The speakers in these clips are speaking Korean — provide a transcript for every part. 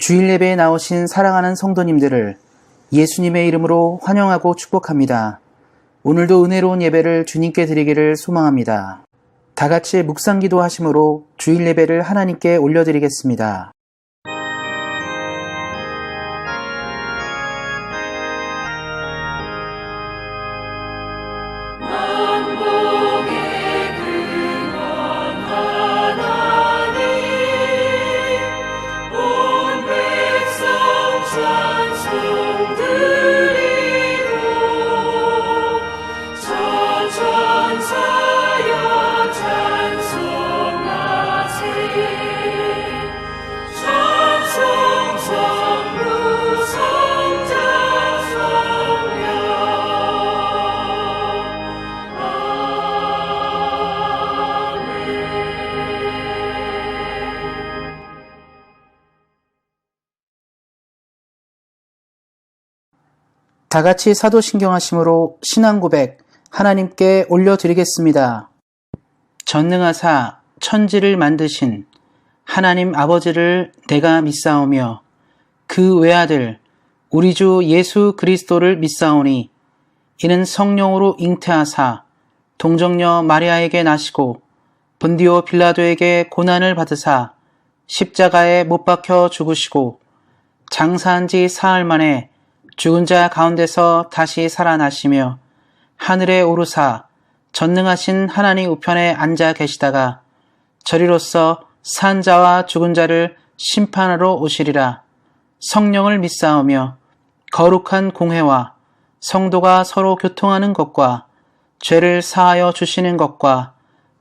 주일 예배에 나오신 사랑하는 성도님들을 예수님의 이름으로 환영하고 축복합니다. 오늘도 은혜로운 예배를 주님께 드리기를 소망합니다. 다 같이 묵상기도 하심으로 주일 예배를 하나님께 올려드리겠습니다. 다 같이 사도신경 하심으로 신앙 고백 하나님께 올려드리겠습니다. 전능하사 천지를 만드신 하나님 아버지를 내가 믿사오며 그 외아들 우리 주 예수 그리스도를 믿사오니 이는 성령으로 잉태하사 동정녀 마리아에게 나시고 본디오 빌라도에게 고난을 받으사 십자가에 못 박혀 죽으시고 장사한 지 사흘 만에 죽은 자 가운데서 다시 살아나시며 하늘에 오르사 전능하신 하나님 우편에 앉아 계시다가 저리로서 산 자와 죽은 자를 심판하러 오시리라. 성령을 믿사오며 거룩한 공회와 성도가 서로 교통하는 것과 죄를 사하여 주시는 것과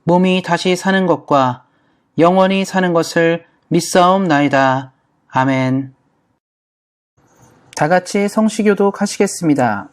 몸이 다시 사는 것과 영원히 사는 것을 믿사옵나이다. 아멘. 다 같이 성시교독 하시겠습니다.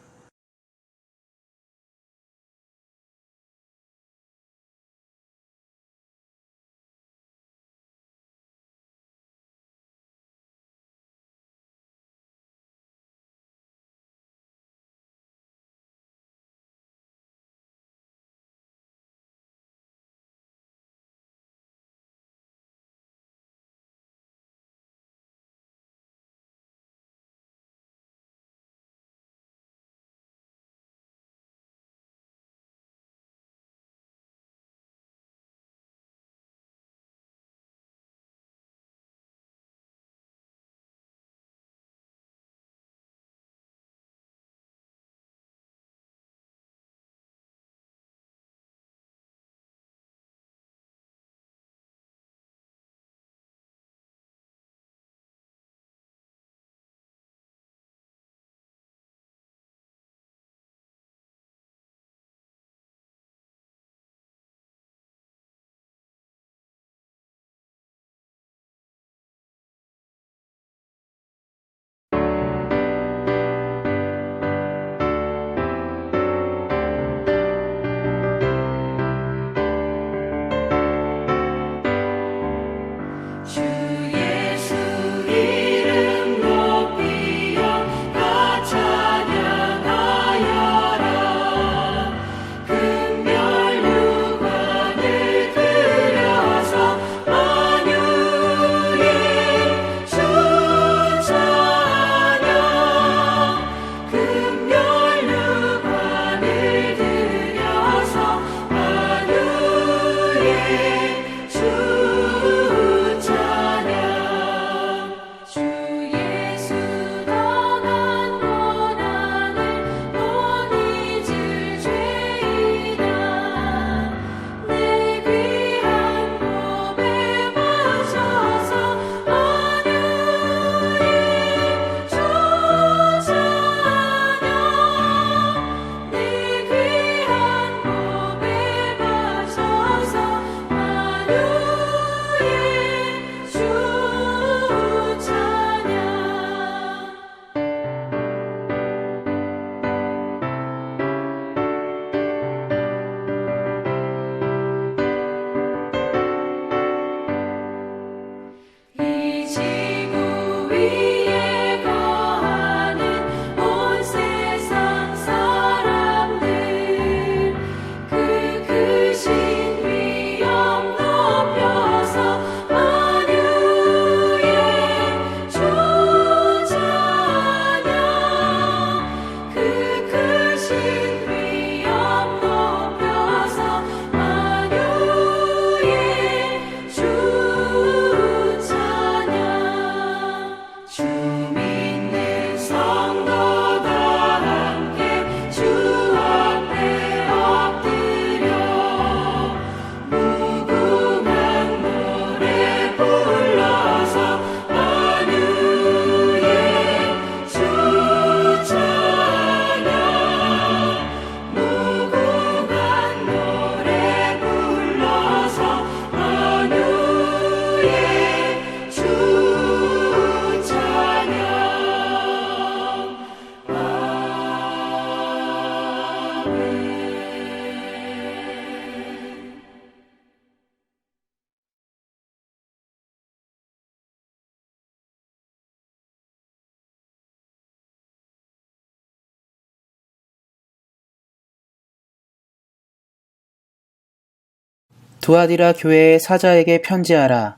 두아디라 교회의 사자에게 편지하라.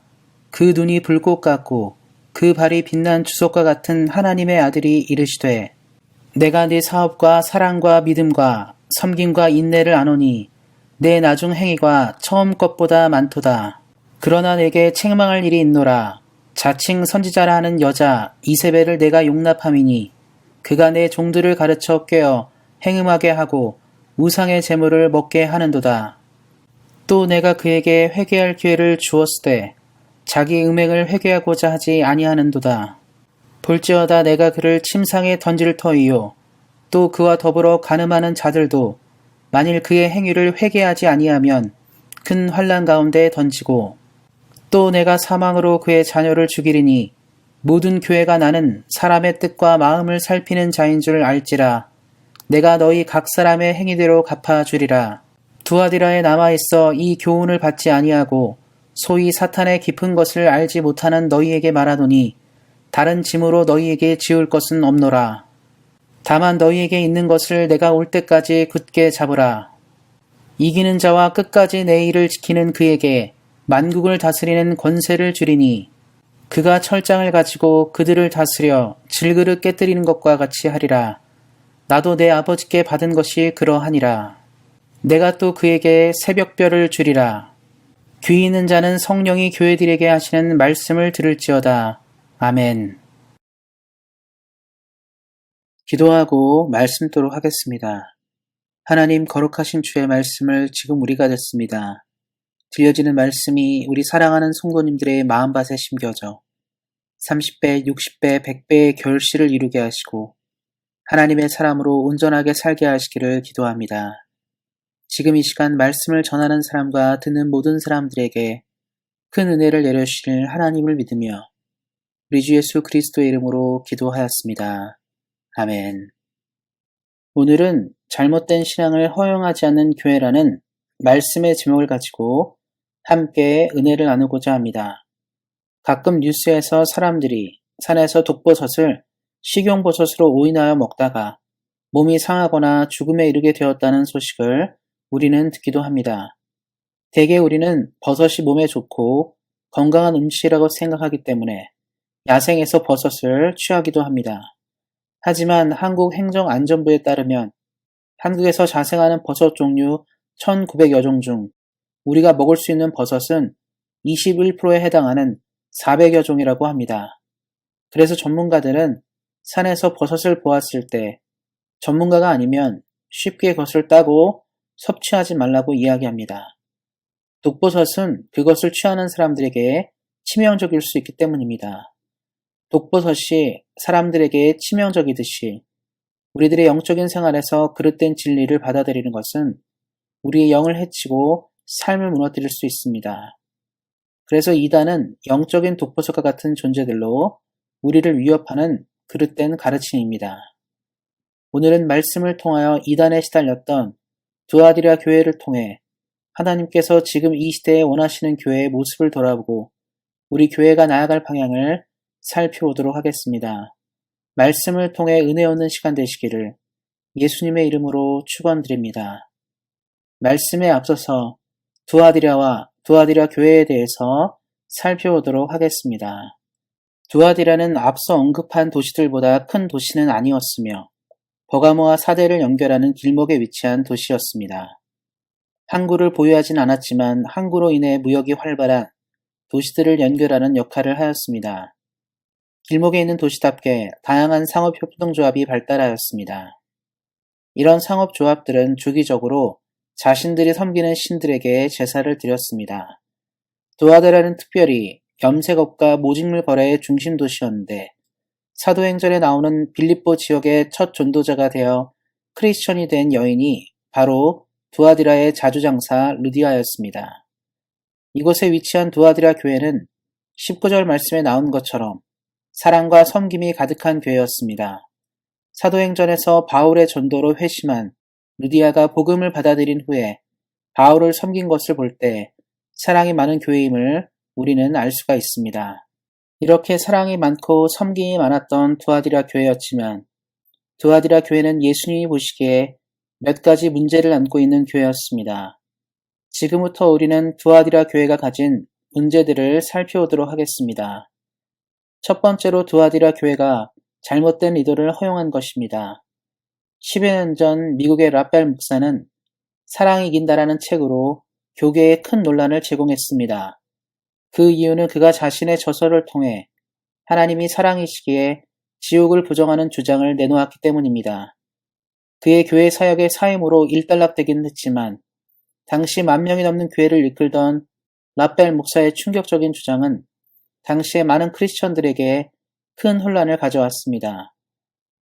그 눈이 불꽃 같고 그 발이 빛난 주석과 같은 하나님의 아들이 이르시되 내가 네 사업과 사랑과 믿음과 섬김과 인내를 아노니 내 나중 행위가 처음 것보다 많도다. 그러나 내게 책망할 일이 있노라. 자칭 선지자라 하는 여자 이세벨을 내가 용납함이니 그가 내 종들을 가르쳐 꿰어 행음하게 하고 우상의 제물을 먹게 하는도다. 또 내가 그에게 회개할 기회를 주었으되 자기 음행을 회개하고자 하지 아니하는도다. 볼지어다 내가 그를 침상에 던질 터이요 또 그와 더불어 간음하는 자들도 만일 그의 행위를 회개하지 아니하면 큰 환난 가운데 던지고 또 내가 사망으로 그의 자녀를 죽이리니 모든 교회가 나는 사람의 뜻과 마음을 살피는 자인 줄 알지라. 내가 너희 각 사람의 행위대로 갚아주리라. 두아디라에 남아있어 이 교훈을 받지 아니하고 소위 사탄의 깊은 것을 알지 못하는 너희에게 말하노니 다른 짐으로 너희에게 지울 것은 없노라. 다만 너희에게 있는 것을 내가 올 때까지 굳게 잡으라. 이기는 자와 끝까지 내 일을 지키는 그에게 만국을 다스리는 권세를 주리니 그가 철장을 가지고 그들을 다스려 질그릇 깨뜨리는 것과 같이 하리라. 나도 내 아버지께 받은 것이 그러하니라. 내가 또 그에게 새벽별을 주리라. 귀 있는 자는 성령이 교회들에게 하시는 말씀을 들을지어다. 아멘. 기도하고 말씀토록 하겠습니다. 하나님 거룩하신 주의 말씀을 지금 우리가 듣습니다. 들려지는 말씀이 우리 사랑하는 성도님들의 마음밭에 심겨져 30배, 60배, 100배의 결실을 이루게 하시고 하나님의 사람으로 온전하게 살게 하시기를 기도합니다. 지금 이 시간 말씀을 전하는 사람과 듣는 모든 사람들에게 큰 은혜를 내려주실 하나님을 믿으며 우리 주 예수 그리스도의 이름으로 기도하였습니다. 아멘. 오늘은 잘못된 신앙을 허용하지 않는 교회라는 말씀의 제목을 가지고 함께 은혜를 나누고자 합니다. 가끔 뉴스에서 사람들이 산에서 독버섯을 식용버섯으로 오인하여 먹다가 몸이 상하거나 죽음에 이르게 되었다는 소식을 우리는 듣기도 합니다. 대개 우리는 버섯이 몸에 좋고 건강한 음식이라고 생각하기 때문에 야생에서 버섯을 취하기도 합니다. 하지만 한국행정안전부에 따르면 한국에서 자생하는 버섯 종류 1900여 종 중 우리가 먹을 수 있는 버섯은 21%에 해당하는 400여 종이라고 합니다. 그래서 전문가들은 산에서 버섯을 보았을 때 전문가가 아니면 쉽게 그것을 따고 섭취하지 말라고 이야기합니다. 독버섯은 그것을 취하는 사람들에게 치명적일 수 있기 때문입니다. 독버섯이 사람들에게 치명적이듯이 우리들의 영적인 생활에서 그릇된 진리를 받아들이는 것은 우리의 영을 해치고 삶을 무너뜨릴 수 있습니다. 그래서 이단은 영적인 독버섯과 같은 존재들로 우리를 위협하는 그릇된 가르침입니다. 오늘은 말씀을 통하여 이단에 시달렸던 두아디라 교회를 통해 하나님께서 지금 이 시대에 원하시는 교회의 모습을 돌아보고 우리 교회가 나아갈 방향을 살펴보도록 하겠습니다. 말씀을 통해 은혜 얻는 시간 되시기를 예수님의 이름으로 축원드립니다. 말씀에 앞서서 두아디라와 두아디라 교회에 대해서 살펴보도록 하겠습니다. 두아디라는 앞서 언급한 도시들보다 큰 도시는 아니었으며 버가모와 사대를 연결하는 길목에 위치한 도시였습니다. 항구를 보유하진 않았지만 항구로 인해 무역이 활발한 도시들을 연결하는 역할을 하였습니다. 길목에 있는 도시답게 다양한 상업협동조합이 발달하였습니다. 이런 상업조합들은 주기적으로 자신들이 섬기는 신들에게 제사를 드렸습니다. 두아디라는 특별히 염색업과 모직물 거래의 중심 도시였는데 사도행전에 나오는 빌립보 지역의 첫 전도자가 되어 크리스천이 된 여인이 바로 두아디라의 자주장사 루디아였습니다. 이곳에 위치한 두아디라 교회는 19절 말씀에 나온 것처럼 사랑과 섬김이 가득한 교회였습니다. 사도행전에서 바울의 전도로 회심한 루디아가 복음을 받아들인 후에 바울을 섬긴 것을 볼 때 사랑이 많은 교회임을 우리는 알 수가 있습니다. 이렇게 사랑이 많고 섬김이 많았던 두아디라 교회였지만 두아디라 교회는 예수님이 보시기에 몇 가지 문제를 안고 있는 교회였습니다. 지금부터 우리는 두아디라 교회가 가진 문제들을 살펴보도록 하겠습니다. 첫 번째로 두아디라 교회가 잘못된 리더를 허용한 것입니다. 10여 년 전 미국의 라펠 목사는 사랑이 이긴다라는 책으로 교계에 큰 논란을 제공했습니다. 그 이유는 그가 자신의 저서를 통해 하나님이 사랑이시기에 지옥을 부정하는 주장을 내놓았기 때문입니다. 그의 교회 사역의 사임으로 일단락되긴 했지만 당시 10,000명이 넘는 교회를 이끌던 라펠 목사의 충격적인 주장은 당시의 많은 크리스천들에게 큰 혼란을 가져왔습니다.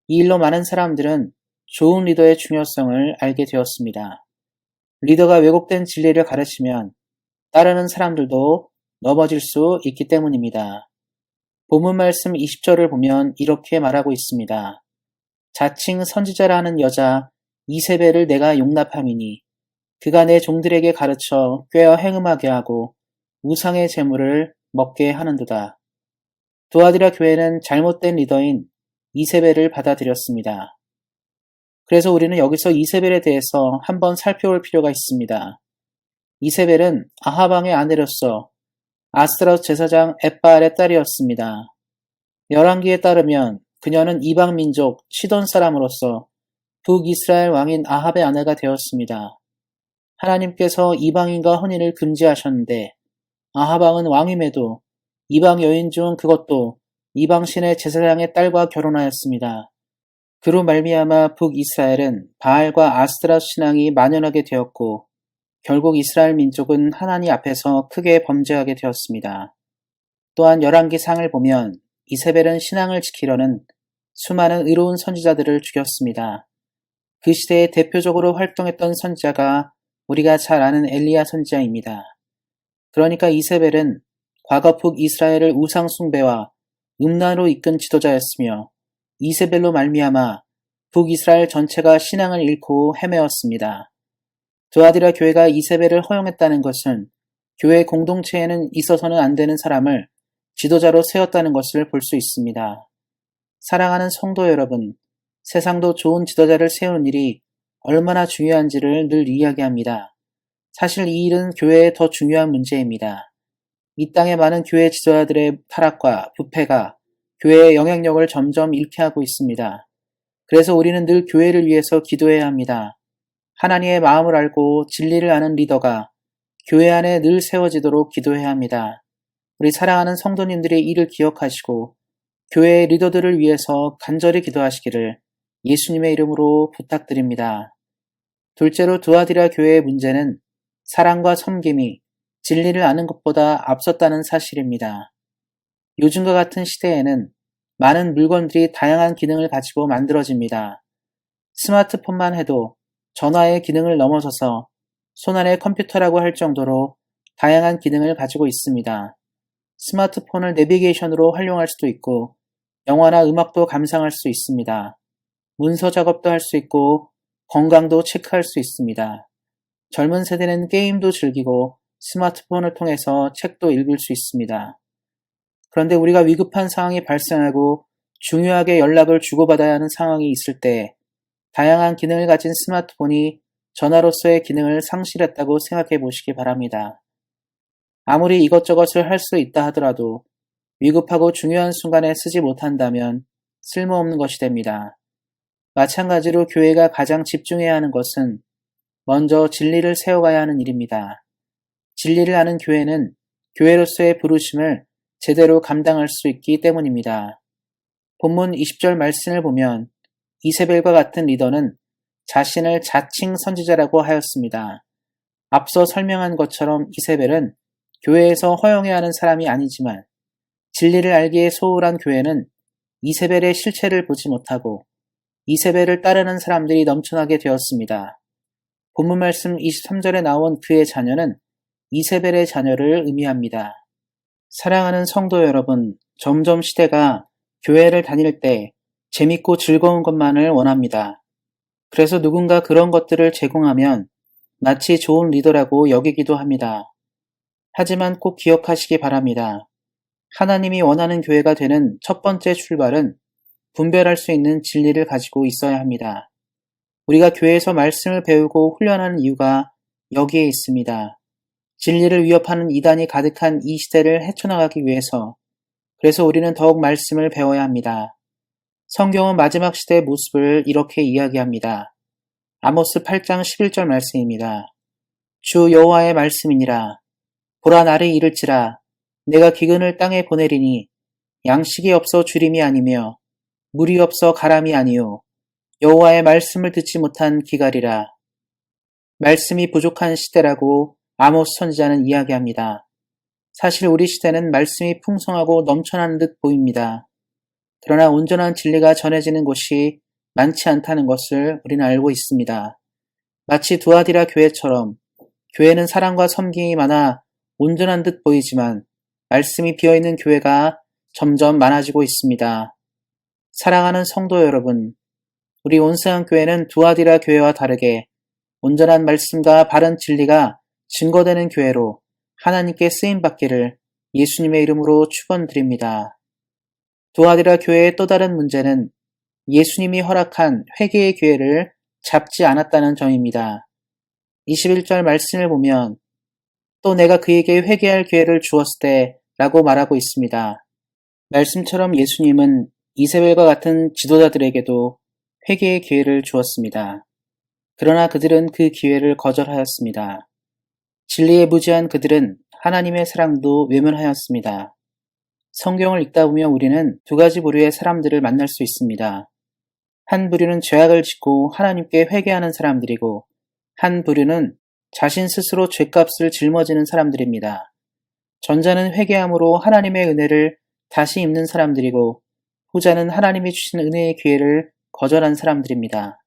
이 일로 많은 사람들은 좋은 리더의 중요성을 알게 되었습니다. 리더가 왜곡된 진리를 가르치면 따르는 사람들도 넘어질 수 있기 때문입니다. 본문 말씀 20절을 보면 이렇게 말하고 있습니다. 자칭 선지자라 하는 여자 이세벨을 내가 용납함이니 그가 내 종들에게 가르쳐 꾀어 행음하게 하고 우상의 제물을 먹게 하는도다. 두아디라 교회는 잘못된 리더인 이세벨을 받아들였습니다. 그래서 우리는 여기서 이세벨에 대해서 한번 살펴볼 필요가 있습니다. 이세벨은 아합 왕의 아내로서 아스타롯 제사장 엣바알의 딸이었습니다. 열왕기에 따르면 그녀는 이방 민족 시돈 사람으로서 북이스라엘 왕인 아합의 아내가 되었습니다. 하나님께서 이방인과 혼인을 금지하셨는데 아합 왕은 왕임에도 이방 여인 중 그것도 이방 신의 제사장의 딸과 결혼하였습니다. 그로 말미암아 북이스라엘은 바알과 아스타롯 신앙이 만연하게 되었고 결국 이스라엘 민족은 하나님 앞에서 크게 범죄하게 되었습니다. 또한 열왕기상을 보면 이세벨은 신앙을 지키려는 수많은 의로운 선지자들을 죽였습니다. 그 시대에 대표적으로 활동했던 선지자가 우리가 잘 아는 엘리야 선지자입니다. 그러니까 이세벨은 과거 북이스라엘을 우상 숭배와 음란으로 이끈 지도자였으며 이세벨로 말미암아 북이스라엘 전체가 신앙을 잃고 헤매었습니다. 두아디라 교회가 이세벨을 허용했다는 것은 교회 공동체에는 있어서는 안 되는 사람을 지도자로 세웠다는 것을 볼 수 있습니다. 사랑하는 성도 여러분, 세상도 좋은 지도자를 세우는 일이 얼마나 중요한지를 늘 이야기합니다. 사실 이 일은 교회에 더 중요한 문제입니다. 이 땅의 많은 교회 지도자들의 타락과 부패가 교회의 영향력을 점점 잃게 하고 있습니다. 그래서 우리는 늘 교회를 위해서 기도해야 합니다. 하나님의 마음을 알고 진리를 아는 리더가 교회 안에 늘 세워지도록 기도해야 합니다. 우리 사랑하는 성도님들의 일을 기억하시고 교회의 리더들을 위해서 간절히 기도하시기를 예수님의 이름으로 부탁드립니다. 둘째로 두아디라 교회의 문제는 사랑과 섬김이 진리를 아는 것보다 앞섰다는 사실입니다. 요즘과 같은 시대에는 많은 물건들이 다양한 기능을 가지고 만들어집니다. 스마트폰만 해도 전화의 기능을 넘어서서 손안의 컴퓨터라고 할 정도로 다양한 기능을 가지고 있습니다. 스마트폰을 내비게이션으로 활용할 수도 있고 영화나 음악도 감상할 수 있습니다. 문서 작업도 할 수 있고 건강도 체크할 수 있습니다. 젊은 세대는 게임도 즐기고 스마트폰을 통해서 책도 읽을 수 있습니다. 그런데 우리가 위급한 상황이 발생하고 중요하게 연락을 주고받아야 하는 상황이 있을 때 다양한 기능을 가진 스마트폰이 전화로서의 기능을 상실했다고 생각해 보시기 바랍니다. 아무리 이것저것을 할 수 있다 하더라도 위급하고 중요한 순간에 쓰지 못한다면 쓸모없는 것이 됩니다. 마찬가지로 교회가 가장 집중해야 하는 것은 먼저 진리를 세워가야 하는 일입니다. 진리를 아는 교회는 교회로서의 부르심을 제대로 감당할 수 있기 때문입니다. 본문 20절 말씀을 보면 이세벨과 같은 리더는 자신을 자칭 선지자라고 하였습니다. 앞서 설명한 것처럼 이세벨은 교회에서 허용해야 하는 사람이 아니지만 진리를 알기에 소홀한 교회는 이세벨의 실체를 보지 못하고 이세벨을 따르는 사람들이 넘쳐나게 되었습니다. 본문 말씀 23절에 나온 그의 자녀는 이세벨의 자녀를 의미합니다. 사랑하는 성도 여러분, 점점 시대가 교회를 다닐 때 재밌고 즐거운 것만을 원합니다. 그래서 누군가 그런 것들을 제공하면 마치 좋은 리더라고 여기기도 합니다. 하지만 꼭 기억하시기 바랍니다. 하나님이 원하는 교회가 되는 첫 번째 출발은 분별할 수 있는 진리를 가지고 있어야 합니다. 우리가 교회에서 말씀을 배우고 훈련하는 이유가 여기에 있습니다. 진리를 위협하는 이단이 가득한 이 시대를 헤쳐나가기 위해서 그래서 우리는 더욱 말씀을 배워야 합니다. 성경은 마지막 시대의 모습을 이렇게 이야기합니다. 아모스 8장 11절 말씀입니다. 주 여호와의 말씀이니라. 보라 나를 이를지라. 내가 기근을 땅에 보내리니 양식이 없어 주림이 아니며 물이 없어 가람이 아니요 여호와의 말씀을 듣지 못한 기갈이라. 말씀이 부족한 시대라고 아모스 선지자는 이야기합니다. 사실 우리 시대는 말씀이 풍성하고 넘쳐나는 듯 보입니다. 그러나 온전한 진리가 전해지는 곳이 많지 않다는 것을 우리는 알고 있습니다. 마치 두아디라 교회처럼 교회는 사랑과 섬김이 많아 온전한 듯 보이지만 말씀이 비어있는 교회가 점점 많아지고 있습니다. 사랑하는 성도 여러분, 우리 온승한 교회는 두아디라 교회와 다르게 온전한 말씀과 바른 진리가 증거되는 교회로 하나님께 쓰임받기를 예수님의 이름으로 축원드립니다. 두아디라 교회의 또 다른 문제는 예수님이 허락한 회개의 기회를 잡지 않았다는 점입니다. 21절 말씀을 보면 또 내가 그에게 회개할 기회를 주었을 때 라고 말하고 있습니다. 말씀처럼 예수님은 이세벨과 같은 지도자들에게도 회개의 기회를 주었습니다. 그러나 그들은 그 기회를 거절하였습니다. 진리에 무지한 그들은 하나님의 사랑도 외면하였습니다. 성경을 읽다 보면 우리는 두 가지 부류의 사람들을 만날 수 있습니다. 한 부류는 죄악을 짓고 하나님께 회개하는 사람들이고 한 부류는 자신 스스로 죄값을 짊어지는 사람들입니다. 전자는 회개함으로 하나님의 은혜를 다시 입는 사람들이고 후자는 하나님이 주신 은혜의 기회를 거절한 사람들입니다.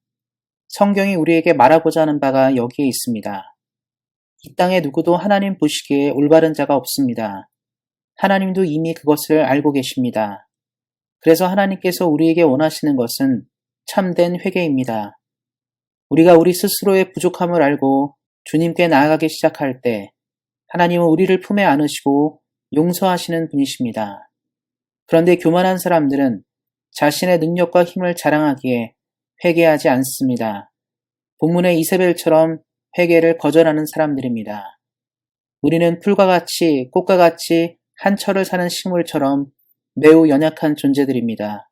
성경이 우리에게 말하고자 하는 바가 여기에 있습니다. 이 땅에 누구도 하나님 보시기에 올바른 자가 없습니다. 하나님도 이미 그것을 알고 계십니다. 그래서 하나님께서 우리에게 원하시는 것은 참된 회개입니다. 우리가 우리 스스로의 부족함을 알고 주님께 나아가기 시작할 때 하나님은 우리를 품에 안으시고 용서하시는 분이십니다. 그런데 교만한 사람들은 자신의 능력과 힘을 자랑하기에 회개하지 않습니다. 본문의 이세벨처럼 회개를 거절하는 사람들입니다. 우리는 풀과 같이 꽃과 같이 한 철을 사는 식물처럼 매우 연약한 존재들입니다.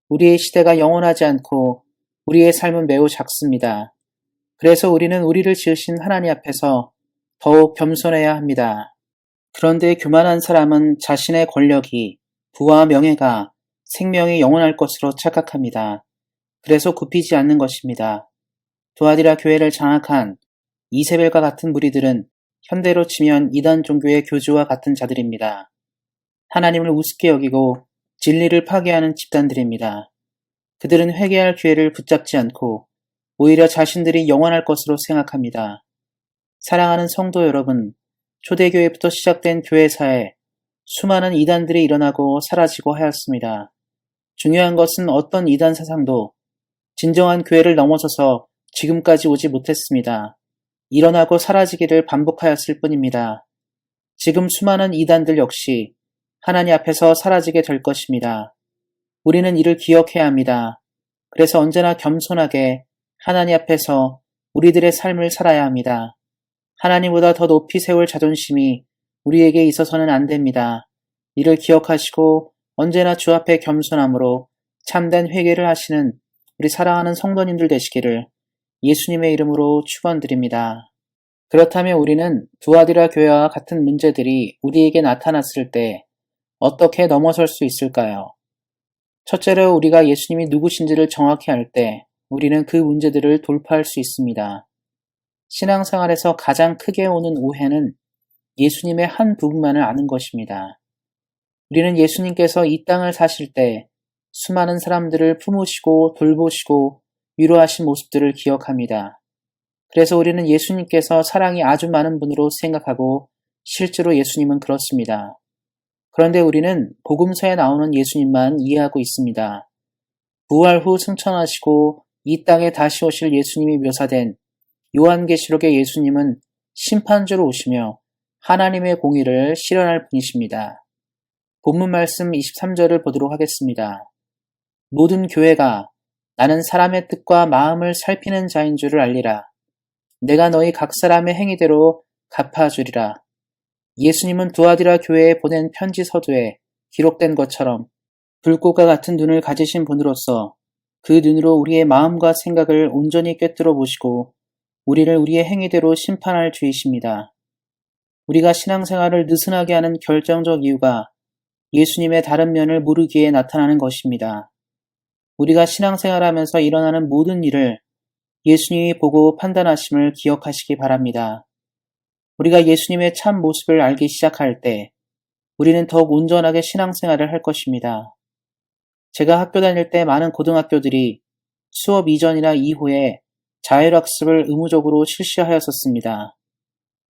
우리의 시대가 영원하지 않고 우리의 삶은 매우 작습니다. 그래서 우리는 우리를 지으신 하나님 앞에서 더욱 겸손해야 합니다. 그런데 교만한 사람은 자신의 권력이, 부와 명예가, 생명이 영원할 것으로 착각합니다. 그래서 굽히지 않는 것입니다. 두아디라 교회를 장악한 이세벨과 같은 무리들은 현대로 치면 이단 종교의 교주와 같은 자들입니다. 하나님을 우습게 여기고 진리를 파괴하는 집단들입니다. 그들은 회개할 기회를 붙잡지 않고 오히려 자신들이 영원할 것으로 생각합니다. 사랑하는 성도 여러분, 초대교회부터 시작된 교회사에 수많은 이단들이 일어나고 사라지고 하였습니다. 중요한 것은 어떤 이단 사상도 진정한 교회를 넘어서서 지금까지 오지 못했습니다. 일어나고 사라지기를 반복하였을 뿐입니다. 지금 수많은 이단들 역시 하나님 앞에서 사라지게 될 것입니다. 우리는 이를 기억해야 합니다. 그래서 언제나 겸손하게 하나님 앞에서 우리들의 삶을 살아야 합니다. 하나님보다 더 높이 세울 자존심이 우리에게 있어서는 안 됩니다. 이를 기억하시고 언제나 주 앞에 겸손함으로 참된 회개를 하시는 우리 사랑하는 성도님들 되시기를 예수님의 이름으로 축원드립니다. 그렇다면 우리는 두아디라 교회와 같은 문제들이 우리에게 나타났을 때 어떻게 넘어설 수 있을까요? 첫째로 우리가 예수님이 누구신지를 정확히 알 때 우리는 그 문제들을 돌파할 수 있습니다. 신앙생활에서 가장 크게 오는 오해는 예수님의 한 부분만을 아는 것입니다. 우리는 예수님께서 이 땅을 사실 때 수많은 사람들을 품으시고 돌보시고 위로하신 모습들을 기억합니다. 그래서 우리는 예수님께서 사랑이 아주 많은 분으로 생각하고 실제로 예수님은 그렇습니다. 그런데 우리는 복음서에 나오는 예수님만 이해하고 있습니다. 부활 후 승천하시고 이 땅에 다시 오실 예수님이 묘사된 요한계시록의 예수님은 심판주로 오시며 하나님의 공의를 실현할 분이십니다. 본문 말씀 23절을 보도록 하겠습니다. 모든 교회가 나는 사람의 뜻과 마음을 살피는 자인 줄을 알리라. 내가 너희 각 사람의 행위대로 갚아주리라. 예수님은 두아디라 교회에 보낸 편지 서두에 기록된 것처럼 불꽃과 같은 눈을 가지신 분으로서 그 눈으로 우리의 마음과 생각을 온전히 꿰뚫어 보시고 우리를 우리의 행위대로 심판할 주이십니다. 우리가 신앙생활을 느슨하게 하는 결정적 이유가 예수님의 다른 면을 모르기에 나타나는 것입니다. 우리가 신앙생활하면서 일어나는 모든 일을 예수님이 보고 판단하심을 기억하시기 바랍니다. 우리가 예수님의 참 모습을 알기 시작할 때 우리는 더욱 온전하게 신앙생활을 할 것입니다. 제가 학교 다닐 때 많은 고등학교들이 수업 이전이나 이후에 자율학습을 의무적으로 실시하였었습니다.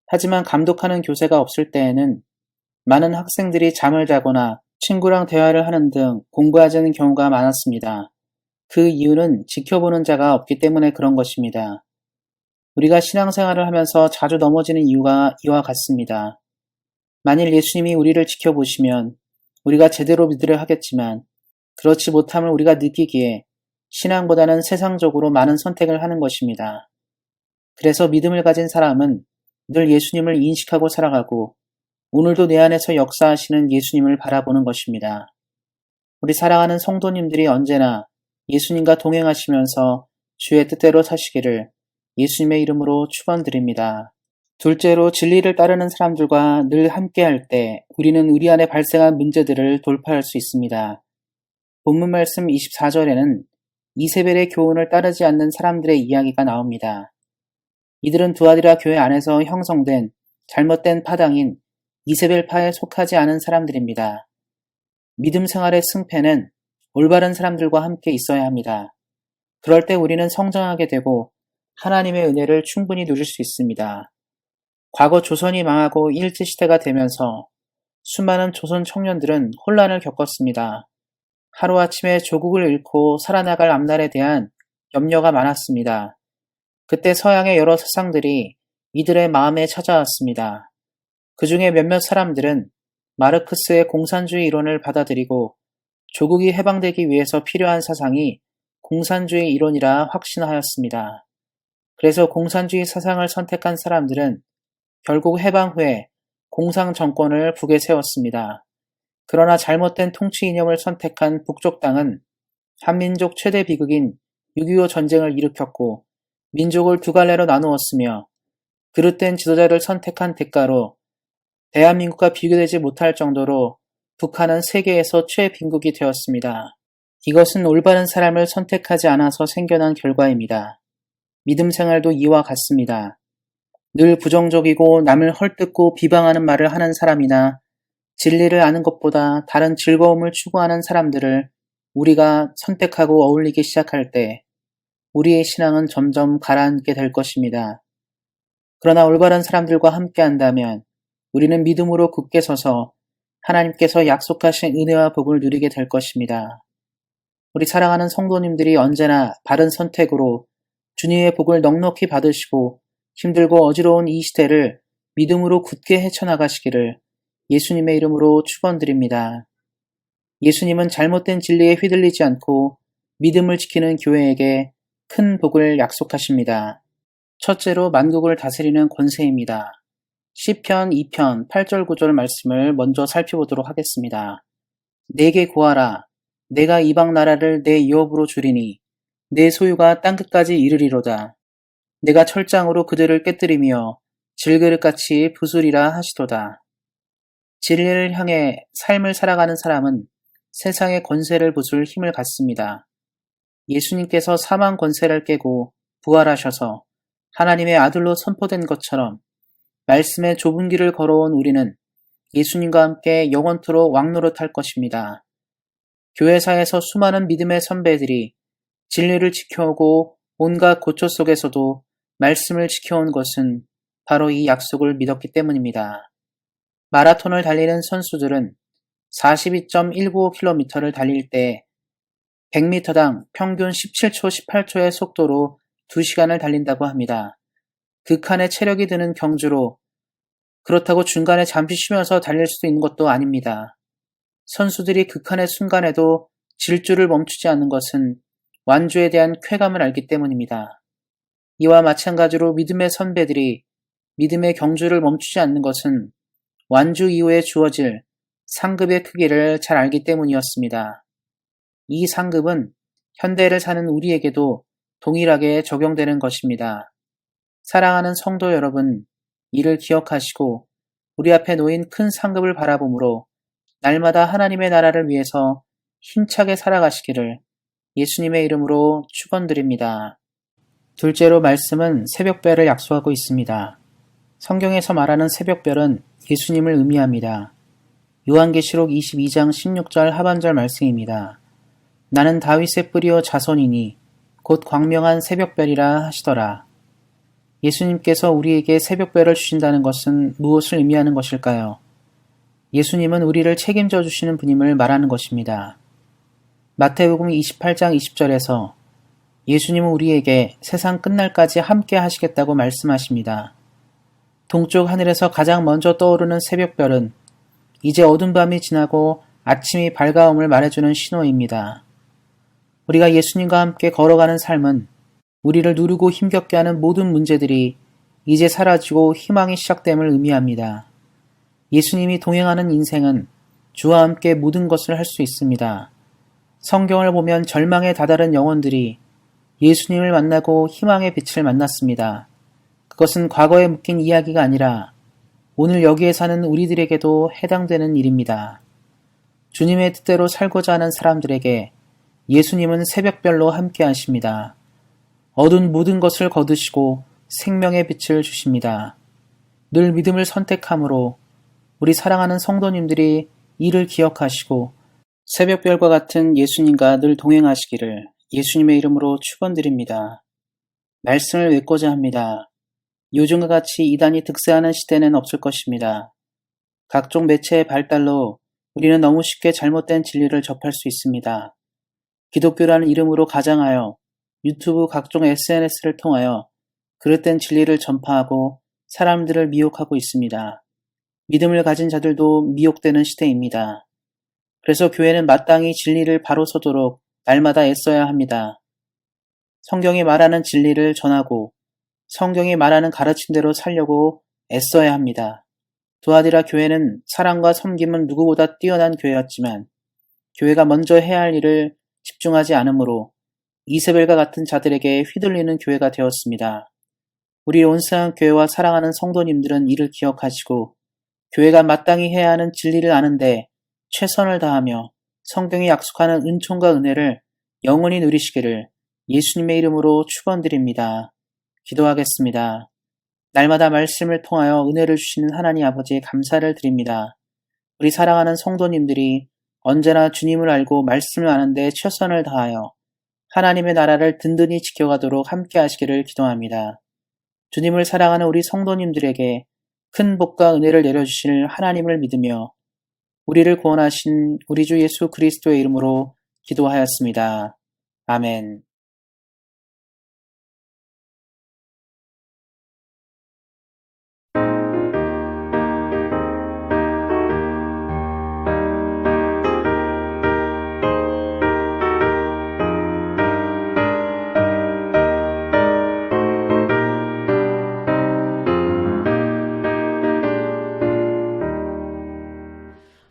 하지만 감독하는 교사가 없을 때에는 많은 학생들이 잠을 자거나 친구랑 대화를 하는 등 공부하지 않는 경우가 많았습니다. 그 이유는 지켜보는 자가 없기 때문에 그런 것입니다. 우리가 신앙생활을 하면서 자주 넘어지는 이유가 이와 같습니다. 만일 예수님이 우리를 지켜보시면 우리가 제대로 믿으려 하겠지만 그렇지 못함을 우리가 느끼기에 신앙보다는 세상적으로 많은 선택을 하는 것입니다. 그래서 믿음을 가진 사람은 늘 예수님을 인식하고 살아가고 오늘도 내 안에서 역사하시는 예수님을 바라보는 것입니다. 우리 사랑하는 성도님들이 언제나 예수님과 동행하시면서 주의 뜻대로 사시기를 예수님의 이름으로 축원드립니다. 둘째로 진리를 따르는 사람들과 늘 함께할 때 우리는 우리 안에 발생한 문제들을 돌파할 수 있습니다. 본문 말씀 24절에는 이세벨의 교훈을 따르지 않는 사람들의 이야기가 나옵니다. 이들은 두아디라 교회 안에서 형성된 잘못된 파당인 이세벨파에 속하지 않은 사람들입니다. 믿음 생활의 승패는 올바른 사람들과 함께 있어야 합니다. 그럴 때 우리는 성장하게 되고 하나님의 은혜를 충분히 누릴 수 있습니다. 과거 조선이 망하고 일제시대가 되면서 수많은 조선 청년들은 혼란을 겪었습니다. 하루아침에 조국을 잃고 살아나갈 앞날에 대한 염려가 많았습니다. 그때 서양의 여러 사상들이 이들의 마음에 찾아왔습니다. 그 중에 몇몇 사람들은 마르크스의 공산주의 이론을 받아들이고 조국이 해방되기 위해서 필요한 사상이 공산주의 이론이라 확신하였습니다. 그래서 공산주의 사상을 선택한 사람들은 결국 해방 후에 공상 정권을 북에 세웠습니다. 그러나 잘못된 통치 이념을 선택한 북쪽 당은 한민족 최대 비극인 6.25 전쟁을 일으켰고 민족을 두 갈래로 나누었으며 그릇된 지도자를 선택한 대가로 대한민국과 비교되지 못할 정도로 북한은 세계에서 최빈국이 되었습니다. 이것은 올바른 사람을 선택하지 않아서 생겨난 결과입니다. 믿음 생활도 이와 같습니다. 늘 부정적이고 남을 헐뜯고 비방하는 말을 하는 사람이나 진리를 아는 것보다 다른 즐거움을 추구하는 사람들을 우리가 선택하고 어울리기 시작할 때 우리의 신앙은 점점 가라앉게 될 것입니다. 그러나 올바른 사람들과 함께 한다면 우리는 믿음으로 굳게 서서 하나님께서 약속하신 은혜와 복을 누리게 될 것입니다. 우리 사랑하는 성도님들이 언제나 바른 선택으로 주님의 복을 넉넉히 받으시고 힘들고 어지러운 이 시대를 믿음으로 굳게 헤쳐나가시기를 예수님의 이름으로 축원드립니다. 예수님은 잘못된 진리에 휘둘리지 않고 믿음을 지키는 교회에게 큰 복을 약속하십니다. 첫째로 만국을 다스리는 권세입니다. 시편 2편 8절 9절 말씀을 먼저 살펴보도록 하겠습니다. 내게 구하라. 내가 이방 나라를 내 유업으로 주리니 내 소유가 땅끝까지 이르리로다. 내가 철장으로 그들을 깨뜨리며 질그릇같이 부수리라 하시도다. 진리를 향해 삶을 살아가는 사람은 세상의 권세를 부술 힘을 갖습니다. 예수님께서 사망 권세를 깨고 부활하셔서 하나님의 아들로 선포된 것처럼 말씀의 좁은 길을 걸어온 우리는 예수님과 함께 영원토록 왕노릇할 것입니다. 교회사에서 수많은 믿음의 선배들이 진리를 지켜오고 온갖 고초 속에서도 말씀을 지켜온 것은 바로 이 약속을 믿었기 때문입니다. 마라톤을 달리는 선수들은 42.195km를 달릴 때 100m당 평균 17초 18초의 속도로 2시간을 달린다고 합니다. 극한의 체력이 드는 경주로 그렇다고 중간에 잠시 쉬면서 달릴 수도 있는 것도 아닙니다. 선수들이 극한의 순간에도 질주를 멈추지 않는 것은 완주에 대한 쾌감을 알기 때문입니다. 이와 마찬가지로 믿음의 선배들이 믿음의 경주를 멈추지 않는 것은 완주 이후에 주어질 상급의 크기를 잘 알기 때문이었습니다. 이 상급은 현대를 사는 우리에게도 동일하게 적용되는 것입니다. 사랑하는 성도 여러분, 이를 기억하시고 우리 앞에 놓인 큰 상급을 바라보므로 날마다 하나님의 나라를 위해서 힘차게 살아가시기를 예수님의 이름으로 축원드립니다. 둘째로 말씀은 새벽별을 약속하고 있습니다. 성경에서 말하는 새벽별은 예수님을 의미합니다. 요한계시록 22장 16절 하반절 말씀입니다. 나는 다윗의 뿌리요 자손이니 곧 광명한 새벽별이라 하시더라. 예수님께서 우리에게 새벽별을 주신다는 것은 무엇을 의미하는 것일까요? 예수님은 우리를 책임져 주시는 분임을 말하는 것입니다. 마태복음 28장 20절에서 예수님은 우리에게 세상 끝날까지 함께 하시겠다고 말씀하십니다. 동쪽 하늘에서 가장 먼저 떠오르는 새벽별은 이제 어두운 밤이 지나고 아침이 밝아옴을 말해주는 신호입니다. 우리가 예수님과 함께 걸어가는 삶은 우리를 누르고 힘겹게 하는 모든 문제들이 이제 사라지고 희망이 시작됨을 의미합니다. 예수님이 동행하는 인생은 주와 함께 모든 것을 할 수 있습니다. 성경을 보면 절망에 다다른 영혼들이 예수님을 만나고 희망의 빛을 만났습니다. 그것은 과거에 묶인 이야기가 아니라 오늘 여기에 사는 우리들에게도 해당되는 일입니다. 주님의 뜻대로 살고자 하는 사람들에게 예수님은 새벽별로 함께 하십니다. 어두운 모든 것을 거두시고 생명의 빛을 주십니다. 늘 믿음을 선택함으로 우리 사랑하는 성도님들이 이를 기억하시고 새벽별과 같은 예수님과 늘 동행하시기를 예수님의 이름으로 축원드립니다. 말씀을 외고자 합니다. 요즘과 같이 이단이 득세하는 시대는 없을 것입니다. 각종 매체의 발달로 우리는 너무 쉽게 잘못된 진리를 접할 수 있습니다. 기독교라는 이름으로 가장하여 유튜브 각종 SNS를 통하여 그릇된 진리를 전파하고 사람들을 미혹하고 있습니다. 믿음을 가진 자들도 미혹되는 시대입니다. 그래서 교회는 마땅히 진리를 바로 서도록 날마다 애써야 합니다. 성경이 말하는 진리를 전하고 성경이 말하는 가르침대로 살려고 애써야 합니다. 두아디라 교회는 사랑과 섬김은 누구보다 뛰어난 교회였지만 교회가 먼저 해야 할 일을 집중하지 않으므로 이세벨과 같은 자들에게 휘둘리는 교회가 되었습니다. 우리 온상한 교회와 사랑하는 성도님들은 이를 기억하시고 교회가 마땅히 해야 하는 진리를 아는데 최선을 다하며 성경이 약속하는 은총과 은혜를 영원히 누리시기를 예수님의 이름으로 축원드립니다. 기도하겠습니다. 날마다 말씀을 통하여 은혜를 주시는 하나님 아버지에 감사를 드립니다. 우리 사랑하는 성도님들이 언제나 주님을 알고 말씀을 아는데 최선을 다하여 하나님의 나라를 든든히 지켜가도록 함께 하시기를 기도합니다. 주님을 사랑하는 우리 성도님들에게 큰 복과 은혜를 내려주실 하나님을 믿으며 우리를 구원하신 우리 주 예수 그리스도의 이름으로 기도하였습니다. 아멘.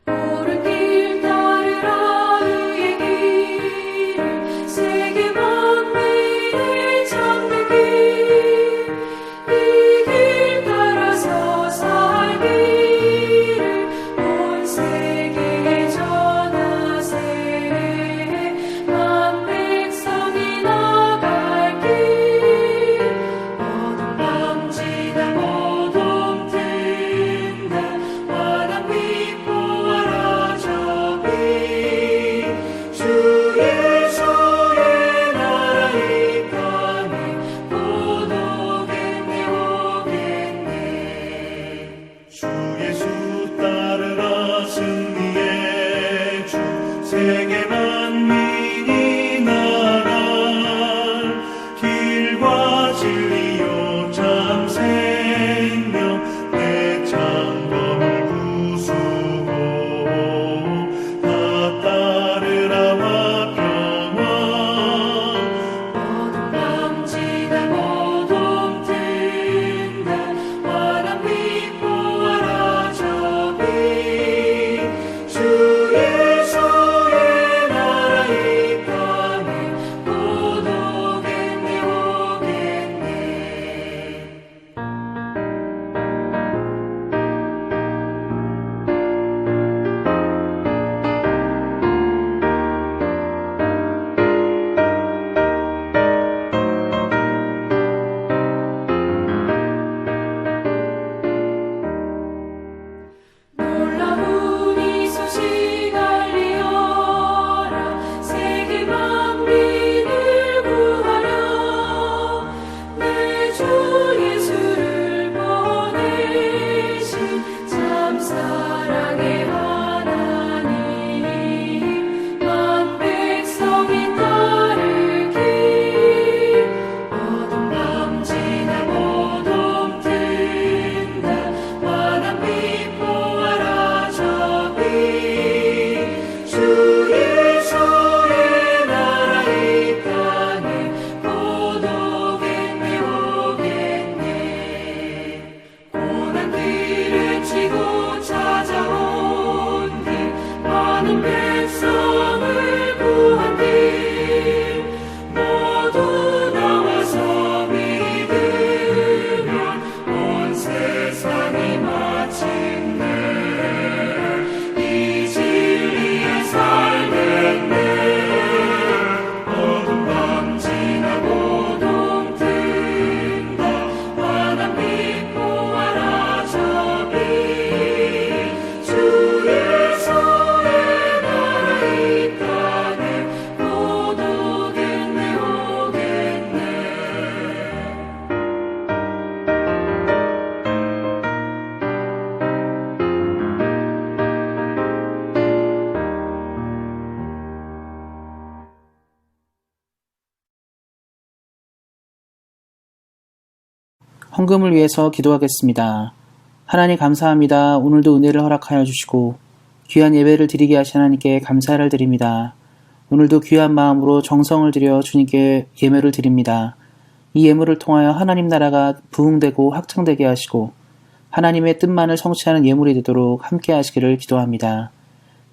옳은 길 따르라 의의 길을 세게 헌금을 위해서 기도하겠습니다. 하나님 감사합니다. 오늘도 은혜를 허락하여 주시고 귀한 예배를 드리게 하신 하나님께 감사를 드립니다. 오늘도 귀한 마음으로 정성을 들여 주님께 예물을 드립니다. 이 예물을 통하여 하나님 나라가 부흥되고 확장되게 하시고 하나님의 뜻만을 성취하는 예물이 되도록 함께 하시기를 기도합니다.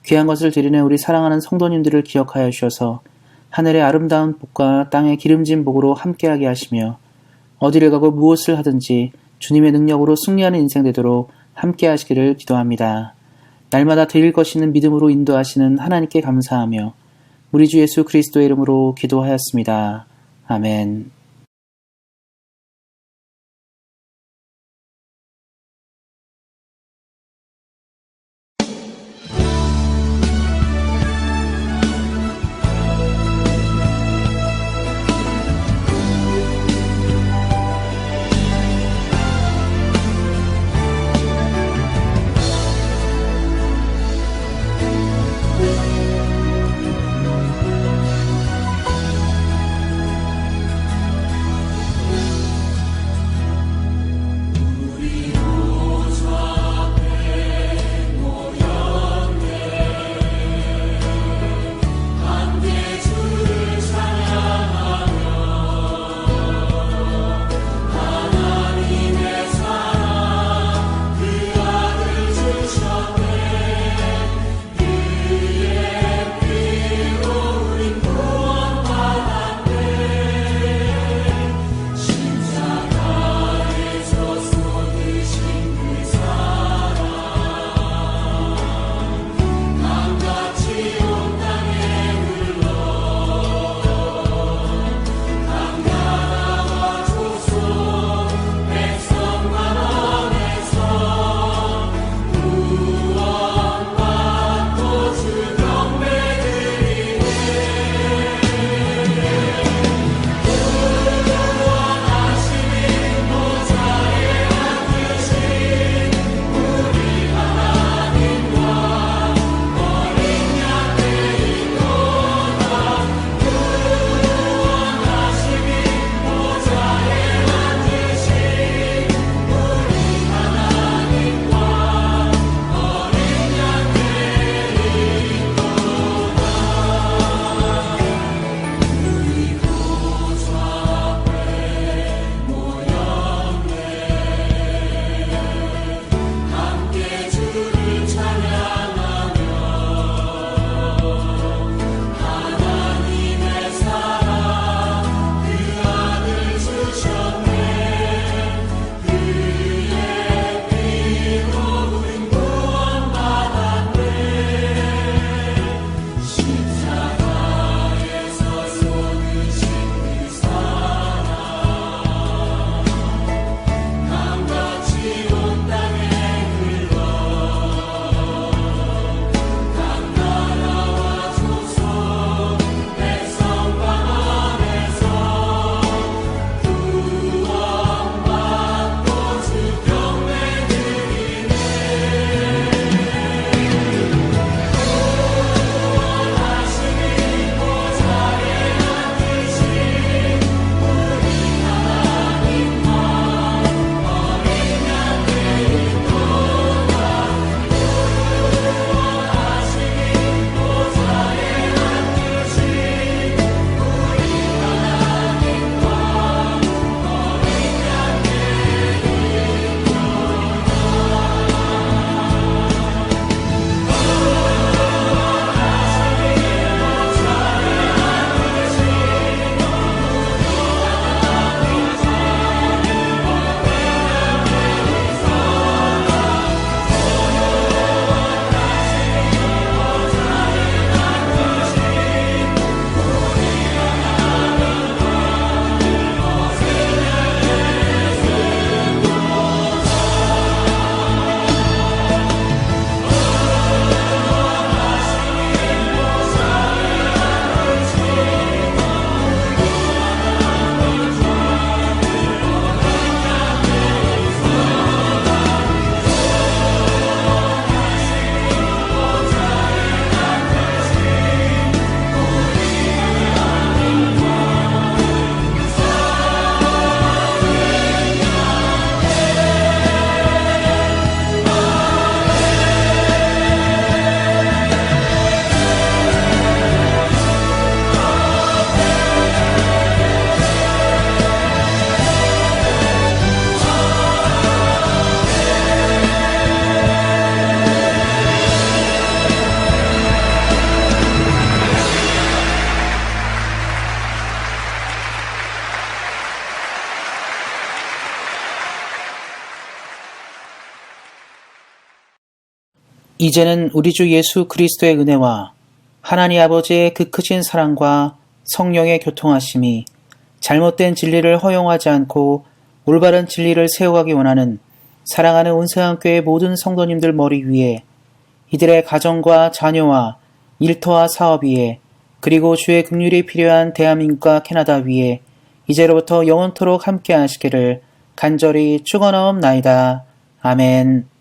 귀한 것을 드리는 우리 사랑하는 성도님들을 기억하여 주셔서 하늘의 아름다운 복과 땅의 기름진 복으로 함께하게 하시며 어디를 가고 무엇을 하든지 주님의 능력으로 승리하는 인생 되도록 함께 하시기를 기도합니다. 날마다 드릴 것이 있는 믿음으로 인도하시는 하나님께 감사하며 우리 주 예수 그리스도의 이름으로 기도하였습니다. 아멘. 이제는 우리 주 예수 그리스도의 은혜와 하나님 아버지의 그 크신 사랑과 성령의 교통하심이 잘못된 진리를 허용하지 않고 올바른 진리를 세워가기 원하는 사랑하는 온세한교회 모든 성도님들 머리 위에, 이들의 가정과 자녀와 일터와 사업 위에, 그리고 주의 긍휼이 필요한 대한민국과 캐나다 위에 이제로부터 영원토록 함께 하시기를 간절히 축원하옵나이다. 아멘.